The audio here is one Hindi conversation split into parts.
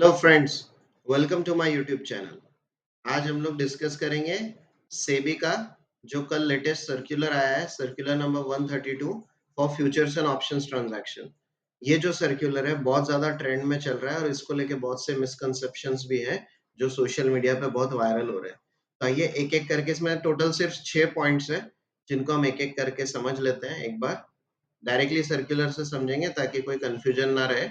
Hello friends, welcome to my YouTube channel. आज हम लोग डिस्कस करेंगे सेबी का जो कल लेटेस्ट सर्कुलर आया है, circular number 132 for futures and options transaction. ये जो सर्कुलर है बहुत ज्यादा ट्रेंड में चल रहा है और इसको लेके बहुत से मिसकंसेप्शंस भी हैं जो सोशल मीडिया पे बहुत वायरल हो रहे हैं। तो ये एक एक करके, इसमें टोटल सिर्फ 6 पॉइंट्स है जिनको हम एक एक करके समझ लेते हैं। एक बार डायरेक्टली सर्कुलर से समझेंगे ताकि कोई कंफ्यूजन ना रहे।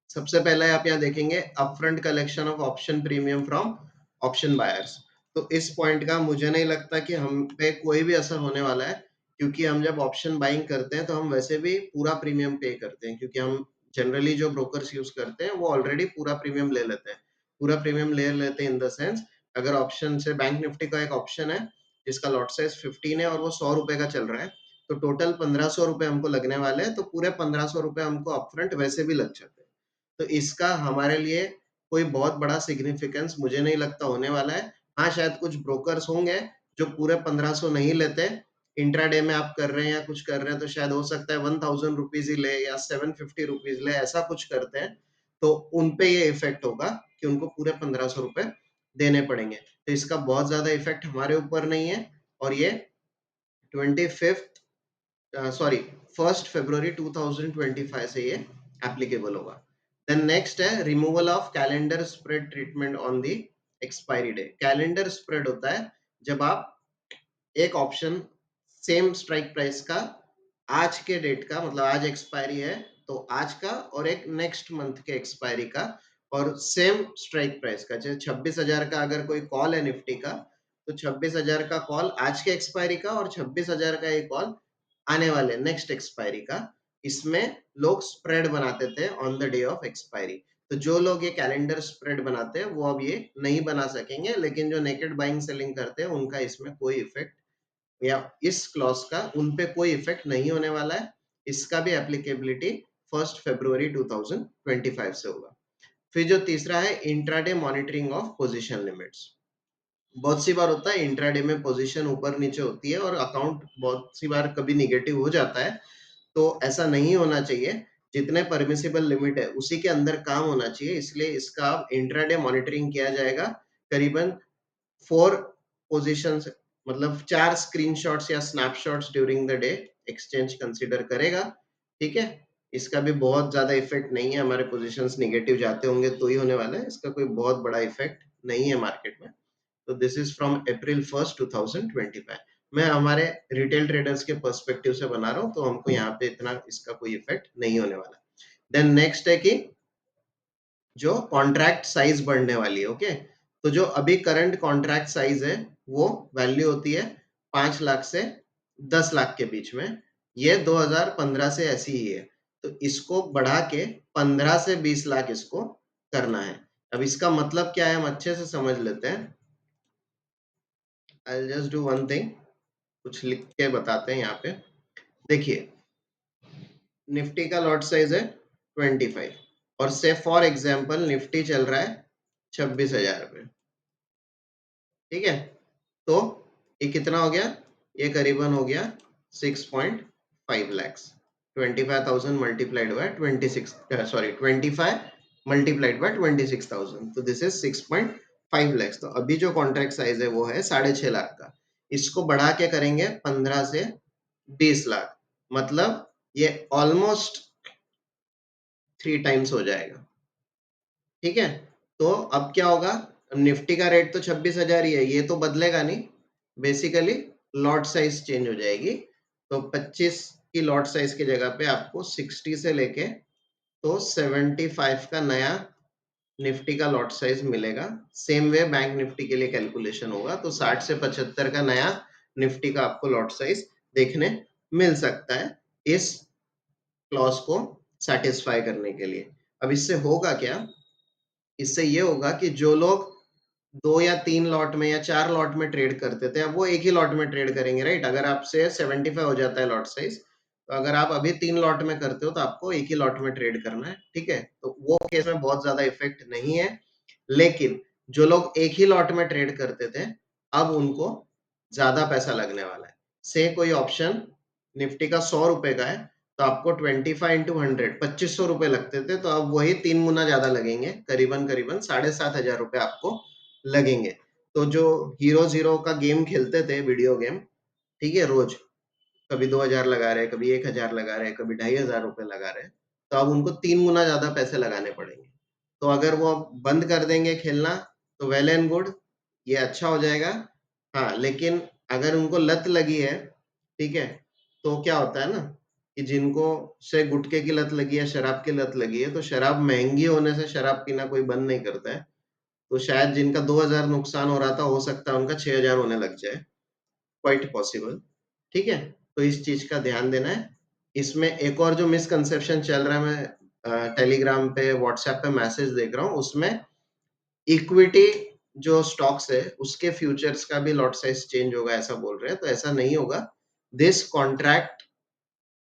सबसे पहले आप यहाँ देखेंगे upfront collection of option premium from option buyers. तो इस पॉइंट का मुझे नहीं लगता कि हम पे कोई भी असर होने वाला है, क्योंकि हम जब ऑप्शन बाइंग करते हैं तो हम वैसे भी पूरा प्रीमियम पे करते हैं, क्योंकि हम जनरली जो ब्रोकर्स यूज करते हैं वो ऑलरेडी पूरा प्रीमियम ले लेते हैं। पूरा प्रीमियम ले लेते हैं इन द सेंस, अगर ऑप्शन से बैंक निफ्टी का एक ऑप्शन है जिसका लॉट साइज 15 है और वो 100 रुपए का चल रहा है, तो टोटल 1500 रुपए हमको लगने वाले हैं। तो पूरे 1500 रुपए हमको अपफ्रंट वैसे भी लग जाते हैं। तो इसका हमारे लिए कोई बहुत बड़ा सिग्निफिकेंस मुझे नहीं लगता होने वाला है। हाँ, शायद कुछ ब्रोकर्स होंगे जो पूरे 1500 नहीं लेते, इंट्राडे में आप कर रहे हैं या कुछ कर रहे हैं तो शायद हो सकता है 1000 रुपीज ही ले या 750 रुपीज ले, ऐसा कुछ करते हैं। तो उन पे ये इफेक्ट होगा कि उनको पूरे 1500 रुपए देने पड़ेंगे। तो इसका बहुत ज्यादा इफेक्ट हमारे ऊपर नहीं है और ये 25 सॉरी 1 फरवरी 2025 से ये एप्लीकेबल होगा। देन नेक्स्ट है removal of calendar spread treatment on the expiry day. Calendar spread होता है जब आप एक ऑप्शन सेम स्ट्राइक प्राइस का आज के डेट का, मतलब आज एक्सपायरी है तो आज का, और एक नेक्स्ट मंथ के एक्सपायरी का और सेम स्ट्राइक प्राइस का, जैसे 26,000 का अगर कोई कॉल है निफ्टी का, तो 26,000 का कॉल आज के एक्सपायरी का और 26,000 का एक कॉल आने वाले नेक्स्ट एक्सपायरी का। इसमें लोग स्प्रेड बनाते थे on the day of expiry. तो जो लोग ये कैलेंडर स्प्रेड बनाते हैं वो अब ये नहीं बना सकेंगे, लेकिन जो नेकेड बाइंग सेलिंग करते हैं उनका इसमें कोई इफेक्ट, या इस क्लॉज का उन पे कोई इफेक्ट नहीं होने वाला है। इसका भी एप्लीकेबिलिटी 1 फरवरी 2025 से होगा। फिर जो तीसरा है intraday monitoring of position limits. बहुत सी बार होता है इंट्राडे में पोजीशन ऊपर नीचे होती है और अकाउंट बहुत सी बार कभी निगेटिव हो जाता है, तो ऐसा नहीं होना चाहिए। जितने परमिसिबल लिमिट है उसी के अंदर काम होना चाहिए, इसलिए इसका इंट्राडे मॉनिटरिंग किया जाएगा। करीबन 4 पोजीशंस, मतलब 4 स्क्रीनशॉट्स या snapshots during the day exchange consider करेगा। ठीक है, इसका भी बहुत ज्यादा इफेक्ट नहीं है, हमारे पोजीशंस निगेटिव जाते होंगे तो ही होने वाला है, इसका कोई बहुत बड़ा इफेक्ट नहीं है मार्केट में। तो दिस इज फ्रॉम April 1, 2025। मैं हमारे रिटेल ट्रेडर्स के पर्सपेक्टिव से बना रहा हूँ, तो हमको यहाँ पे इतना इसका कोई इफेक्ट नहीं होने वाला। देन नेक्स्ट है कि जो कॉन्ट्रैक्ट साइज बढ़ने वाली है। ओके, तो जो अभी करंट कॉन्ट्रैक्ट साइज है वो वैल्यू होती है 5 लाख से 10 लाख के बीच में। ये 2015 से ऐसी ही है, तो इसको बढ़ा के 15 से 20 लाख इसको करना है। अब इसका मतलब क्या है हम अच्छे से समझ लेते हैं। I just do one thing, कुछ लिख के बताते हैं यहाँ पे। देखिए, निफ्टी का लॉट साइज है 25 और से फॉर एग्जांपल निफ्टी चल रहा है 26,000 पे। ठीक है, तो ये कितना हो गया, ये करीबन हो गया 6.5 lakhs. 25,000 multiplied by 26, sorry 25 multiplied by 26,000, तो दिस इज 6.5 लैक्स। तो अभी जो कॉन्ट्रैक्ट साइज है वो है 6.5 लाख का। इसको बढ़ा के करेंगे 15 से 20 लाख, मतलब ये ऑलमोस्ट 3 टाइम्स हो जाएगा। ठीक है, तो अब क्या होगा, निफ्टी का रेट तो 26,000 ही है, ये तो बदलेगा नहीं। बेसिकली लॉट साइज चेंज हो जाएगी, तो 25 की लॉट साइज की जगह पे आपको 60 से लेके तो 75 का नया निफ्टी का लॉट साइज मिलेगा। सेम वे बैंक निफ्टी के लिए कैलकुलेशन होगा, तो 60 से 75 का नया निफ्टी का आपको लॉट साइज देखने मिल सकता है इस क्लॉज को सेटिस्फाई करने के लिए। अब इससे होगा क्या, इससे ये होगा कि जो लोग 2 या 3 लॉट में या 4 लॉट में ट्रेड करते थे, अब वो एक ही लॉट में ट्रेड करेंगे, राइट? अगर आपसे 75 हो जाता है लॉट साइज, तो अगर आप अभी 3 लॉट में करते हो तो आपको एक ही लॉट में ट्रेड करना है। ठीक है, तो वो केस में बहुत ज्यादा इफेक्ट नहीं है। लेकिन जो लोग एक ही लॉट में ट्रेड करते थे, अब उनको ज्यादा पैसा लगने वाला है। से कोई ऑप्शन निफ्टी का 100 रुपए का है, तो आपको 25 इंटू 100 ₹2500 लगते थे, तो अब वही 3 गुना ज्यादा लगेंगे, करीबन 7,500 आपको लगेंगे। तो जो हीरो जीरो का गेम खेलते थे, वीडियो गेम, ठीक है, रोज कभी 2000 लगा रहे, कभी 1000 लगा रहे, कभी ₹2500 लगा रहे, तो अब उनको 3 गुना ज्यादा पैसे लगाने पड़ेंगे। तो अगर वो बंद कर देंगे खेलना, तो वेल एंड गुड, ये अच्छा हो जाएगा। हाँ, लेकिन अगर उनको लत लगी है, ठीक है, तो क्या होता है ना कि जिनको से गुटखे की लत लगी है, शराब की लत लगी है, तो शराब महंगी होने से शराब पीना कोई बंद नहीं करता है। तो शायद जिनका 2000 नुकसान हो रहा था, हो सकता है उनका 6000 होने लग जाए, क्वाइट पॉसिबल। ठीक है, तो इस चीज का ध्यान देना है। इसमें एक और जो मिसकंसेप्शन चल रहा है, मैं टेलीग्राम पे, व्हाट्सएप पे मैसेज देख रहा हूँ, उसमें इक्विटी जो स्टॉक्स है उसके फ्यूचर्स का भी लॉट साइज चेंज होगा, ऐसा बोल रहे हैं। तो ऐसा नहीं होगा। दिस कॉन्ट्रैक्ट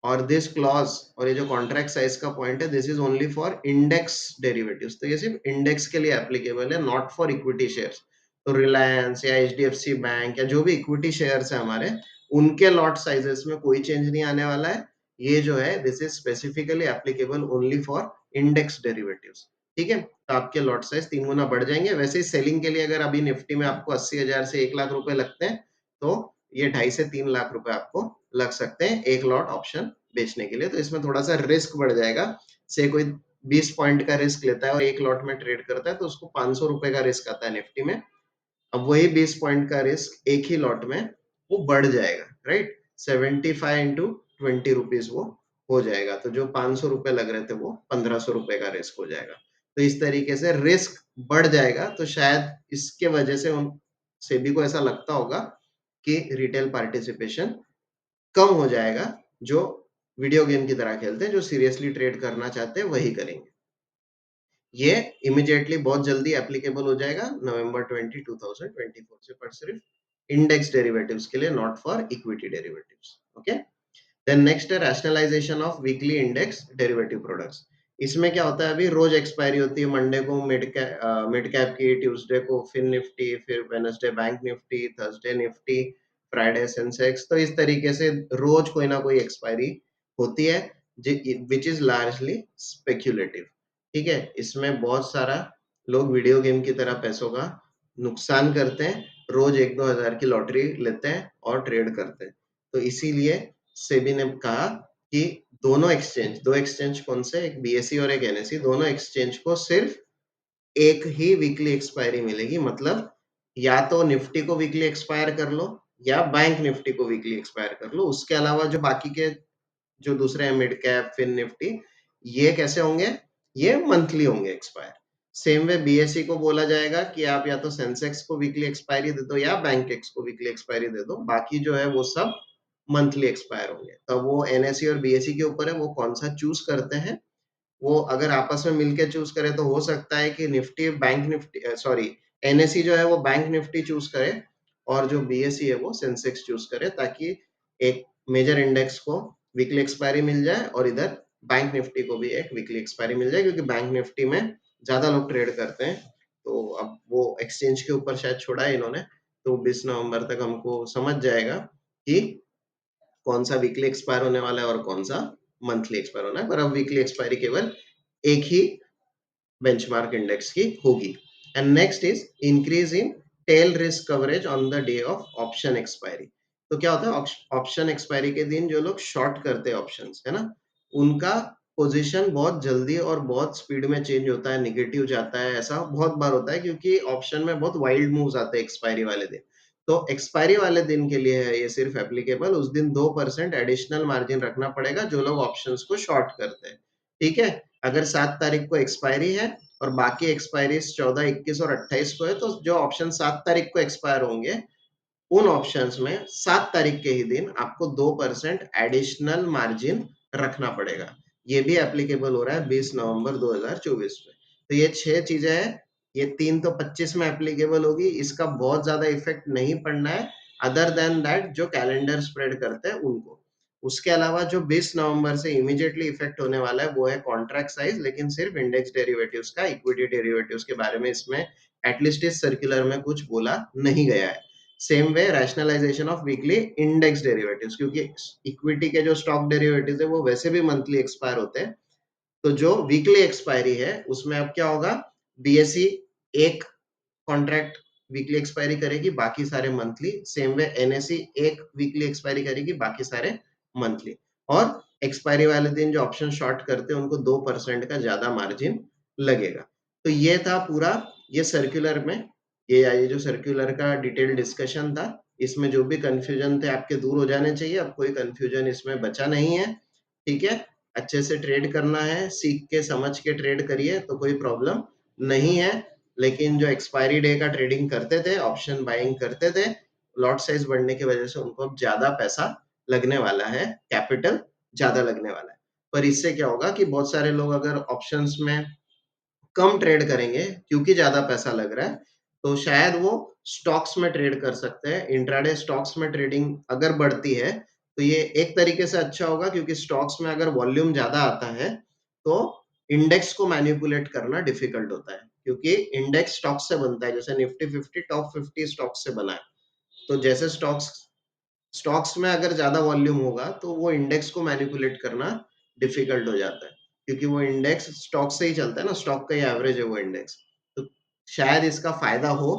और दिस क्लॉज, और ये जो कॉन्ट्रैक्ट साइज का पॉइंट है, this is only for index derivatives. तो ये सिर्फ इंडेक्स के लिए एप्लीकेबल है, नॉट फॉर इक्विटी शेयर्स। तो रिलायंस या एचडीएफसी बैंक या जो भी इक्विटी शेयर्स है हमारे, उनके लॉट साइजेस में कोई चेंज नहीं आने वाला है। ये जो है, this is specifically applicable only for index derivatives. ठीक है, तो आपके लॉट साइज 3 गुना बढ़ जाएंगे। वैसे ही सेलिंग के लिए अगर अभी निफ्टी में आपको 80,000 से 1 लाख रुपए लगते हैं, तो ये 2.5 से 3 लाख रुपए आपको लग सकते हैं एक लॉट ऑप्शन बेचने के लिए। तो इसमें थोड़ा सा रिस्क बढ़ जाएगा। से कोई 20 पॉइंट का रिस्क लेता है और एक लॉट में ट्रेड करता है, तो उसको ₹500 का रिस्क आता है निफ्टी में। अब वही 20 पॉइंट का रिस्क एक ही लॉट में वो बढ़ जाएगा, राइट। 75 इंटू 20 रुपीज वो हो जाएगा। तो जो ₹500 लग रहे थे, वो ₹1500 का रिस्क हो जाएगा। तो इस तरीके से रिस्क बढ़ जाएगा। तो शायद इसके वजह से उन सेबी को ऐसा लगता होगा कि रिटेल पार्टिसिपेशन कम हो जाएगा। जो वीडियो गेम की तरह खेलते हैं, जो सीरियसली ट्रेड करना चाहते हैं, वही करेंगे। ये इमीडिएटली बहुत जल्दी एप्लीकेबल हो जाएगा नवंबर 20 2024 से, पर सिर्फ इंडेक्स डेरिवेटिव्स के लिए, not for equity derivatives. Okay. Then next है rationalisation of weekly index derivative products. इसमें क्या होता है, अभी रोज एक्सपायरी होती है। मंडे को मिड कैप की, ट्यूसडे को फिन निफ्टी, फिर Wednesday bank Nifty, Thursday Nifty, Friday Sensex. तो इस तरीके से रोज कोई ना कोई एक्सपायरी होती है, विच इज लार्जली स्पेक्यूलेटिव। ठीक है, इसमें बहुत सारा लोग वीडियो गेम की तरह पैसों का नुकसान करते हैं, रोज 1-2 हजार की लॉटरी लेते हैं और ट्रेड करते हैं। तो इसीलिए सेबी ने कहा कि दोनों एक्सचेंज, दो एक्सचेंज कौन से, एक बीएसई और एक एनएसई, दोनों एक्सचेंज को सिर्फ एक ही वीकली एक्सपायरी मिलेगी। मतलब या तो निफ्टी को वीकली एक्सपायर कर लो, या बैंक निफ्टी को वीकली एक्सपायर कर लो। उसके अलावा जो बाकी के जो दूसरे हैं, मिड कैप, फिन निफ्टी, ये कैसे होंगे, ये मंथली होंगे एक्सपायर। सेम वे बीएसई को बोला जाएगा कि आप या तो सेंसेक्स को वीकली एक्सपायरी दे दो, या बैंक एक्स को वीकली एक्सपायरी दे दो। बाकी जो है वो सब मंथली एक्सपायर होंगे। तो वो एनएसई और बीएसई के ऊपर है, वो कौन सा चूज करते हैं। वो अगर आपस में मिलके चूज करे, तो हो सकता है कि Nifty bank Nifty, sorry, NSE जो है वो बैंक निफ्टी चूज करे, और जो बीएसई है वो सेंसेक्स चूज करे, ताकि एक मेजर इंडेक्स को वीकली एक्सपायरी मिल जाए, और इधर बैंक निफ्टी को भी एक वीकली एक्सपायरी मिल जाए, क्योंकि बैंक निफ्टी में ज्यादा लोग ट्रेड करते हैं। तो अब वो एक्सचेंज के ऊपर शायद छोड़ा है इन्होंने। तो 20 नवंबर तक हमको समझ जाएगा कि कौन सा वीकली एक्सपायर होने वाला है और कौन सा मंथली एक्सपायर होना है। पर अब वीकली एक्सपायरी केवल एक ही बेंचमार्क इंडेक्स की होगी। And next is increase in tail risk coverage on the day of option expiry. तो क्या होता है, ऑप्शन एक्सपायरी के दिन जो लोग शॉर्ट करते हैं ऑप्शंस, है ना, उनका पोजीशन बहुत जल्दी और बहुत स्पीड में चेंज होता है, निगेटिव जाता है। ऐसा बहुत बार होता है, क्योंकि ऑप्शन में बहुत वाइल्ड मूव्स आते हैं एक्सपायरी वाले दिन। तो एक्सपायरी वाले दिन के लिए है ये सिर्फ एप्लीकेबल। उस दिन 2% एडिशनल मार्जिन रखना पड़ेगा जो लोग ऑप्शंस को शॉर्ट करते हैं। ठीक है, अगर 7 तारीख को एक्सपायरी है और बाकी एक्सपायरी 14, 21 और 28 को है, तो जो ऑप्शन 7 तारीख को एक्सपायर होंगे, उन ऑप्शंस में 7 तारीख के ही दिन आपको 2% एडिशनल मार्जिन रखना पड़ेगा। ये भी एप्लीकेबल हो रहा है 20 नवंबर 2024 में। तो ये 6 चीजें हैं। ये 3 तो 25 में एप्लीकेबल होगी, इसका बहुत ज्यादा इफेक्ट नहीं पड़ना है, अदर देन दैट जो कैलेंडर स्प्रेड करते हैं उनको। उसके अलावा जो 20 नवंबर से इमीडिएटली इफेक्ट होने वाला है, वो है कॉन्ट्रैक्ट साइज, लेकिन सिर्फ इंडेक्स डेरिवेटिव्स का। इक्विटी डेरिवेटिव्स के बारे में इसमें एटलीस्ट इस सर्कुलर में कुछ बोला नहीं गया है। Same way rationalisation of weekly index derivatives, क्योंकि इक्विटी के जो स्टॉक डेरिवेटिव्स है वो वैसे भी मंथली एक्सपायर होते हैं, तो जो वीकली एक्सपायरी है उसमें अब क्या होगा, बीएसई एक कॉन्ट्रैक्ट वीकली एक्सपायरी करेगी, बाकी सारे मंथली। सेम वे एनएसई एक वीकली एक्सपायरी करेगी, बाकी सारे मंथली। और एक्सपायरी वाले दिन जो ऑप्शन शॉर्ट करते हैं उनको 2% का ज्यादा मार्जिन लगेगा। तो ये था पूरा ये सर्कुलर में, ये जो सर्कुलर का डिटेल डिस्कशन था, इसमें जो भी कंफ्यूजन थे आपके दूर हो जाने चाहिए। अब कोई कंफ्यूजन इसमें बचा नहीं है, ठीक है। अच्छे से ट्रेड करना है, सीख के समझ के ट्रेड करिए तो कोई प्रॉब्लम नहीं है। लेकिन जो एक्सपायरी डे का ट्रेडिंग करते थे, ऑप्शन बाइंग करते थे, लॉट साइज बढ़ने की वजह से उनको अब ज्यादा पैसा लगने वाला है, कैपिटल ज्यादा लगने वाला है। पर इससे क्या होगा कि बहुत सारे लोग अगर ऑप्शंस में कम ट्रेड करेंगे क्योंकि ज्यादा पैसा लग रहा है, तो शायद वो स्टॉक्स में ट्रेड कर सकते हैं। इंट्राडे स्टॉक्स में ट्रेडिंग अगर बढ़ती है तो ये एक तरीके से अच्छा होगा, क्योंकि स्टॉक्स में अगर वॉल्यूम ज्यादा आता है तो इंडेक्स को मैनिपुलेट करना डिफिकल्ट होता है, क्योंकि इंडेक्स स्टॉक्स से बनता है। जैसे निफ्टी 50 टॉप 50 स्टॉक्स से बना है, तो जैसे स्टॉक्स स्टॉक्स में अगर ज्यादा वॉल्यूम होगा तो वो इंडेक्स को मैनिपुलेट करना डिफिकल्ट हो जाता है, क्योंकि वो इंडेक्स स्टॉक से ही चलता है ना, स्टॉक का ही एवरेज है वो इंडेक्स। तो शायद इसका फायदा हो,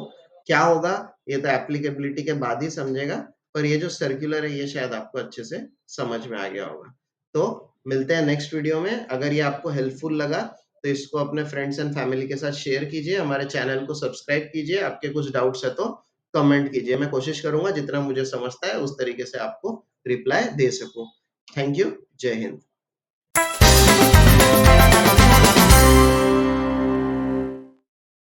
क्या होगा ये तो एप्लीकेबिलिटी के बाद ही समझेगा। पर ये जो सर्कुलर है ये शायद आपको अच्छे से समझ में आ गया होगा। तो मिलते हैं नेक्स्ट वीडियो में। अगर ये आपको हेल्पफुल लगा तो इसको अपने फ्रेंड्स एंड फैमिली के साथ शेयर कीजिए, हमारे चैनल को सब्सक्राइब कीजिए। आपके कुछ डाउट्स है तो कमेंट कीजिए, मैं कोशिश करूंगा जितना मुझे समझता है उस तरीके से आपको रिप्लाई दे सकूं। थैंक यू, जय हिंद।